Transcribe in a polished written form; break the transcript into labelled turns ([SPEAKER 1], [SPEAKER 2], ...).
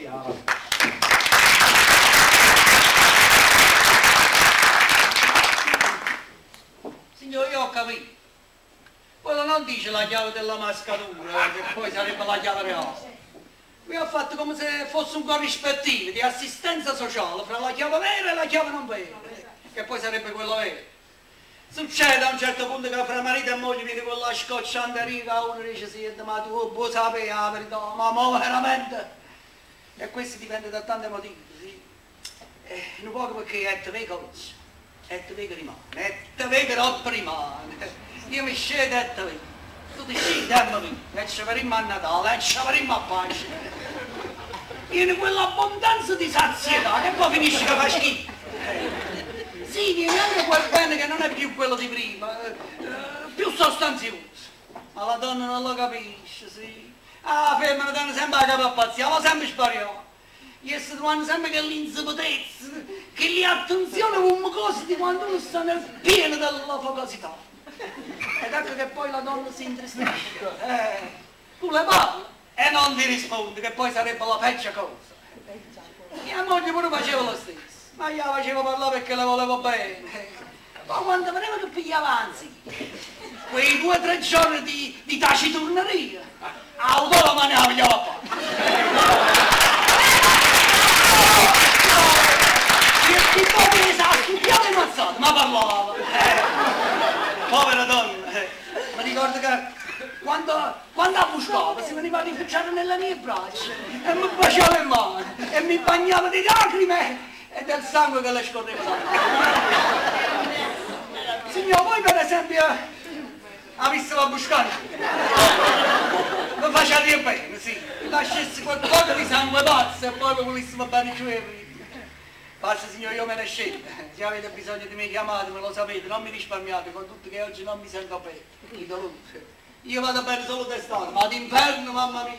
[SPEAKER 1] chiave. Signore, io ho capito. Quello non dice la chiave della mascatura, che poi sarebbe la chiave reale. Qui ho fatto come se fosse un corrispettivo di assistenza sociale fra la chiave vera e la chiave non vera, che poi sarebbe quella vera. Succede a un certo punto che fra marito e moglie viene quella scoccianteria, uno dice sì, ma tu puoi sapere la verità, ma veramente? E questo dipende da tanti motivi, sì. Non poco perché è te vega oggi, è te vega rimane, è te vega troppo rimane. Io mi scedo e te vega. Tu ti scegli e mi vedi, e ci vedremo a Natale, e ci vedremo a pace. Viene quell'abbondanza di sazietà che poi finisce che fa schifo. Sì, viene anche quel bene che non è più quello di prima, più sostanzioso. Ma la donna non lo capisce, sì. Ah, la femmina danno sempre la capa a pazziare, ma sempre spariamo. Gli esseri umani sempre che l'insaputezza, che l'attenzione come cose di quando uno sta nel pieno della focosità. Ed ecco che poi la donna si intristisce. Tu le parli e non ti rispondi, che poi sarebbe la peggio cosa. Mia moglie pure faceva lo stesso. Ma io la facevo parlare perché le volevo bene. Ma quando vedeva che pigliava anzi, quei 2 o 3 giorni di taciturneria, autola me ne la pigliava qua. E poi mi sa studiare mazzato, ma parlava. Povera donna. Mi ricordo che quando la buscava si veniva a rifugiare nelle mie braccia e mi baciava le mani e mi bagnava di lacrime e del sangue che le scorreva da me. Signor, voi per esempio ha visto la buscata? Mi faceva bene, sì. Lasciassi qualcosa di sangue pazzo e poi mi volessimo bene giù e via. Basta signor, io me ne scendo. Se avete bisogno di me chiamatemi, lo sapete, non mi risparmiate, con tutto che oggi non mi sento bene. Io vado bene solo d'estate, ma d'inverno, mamma mia.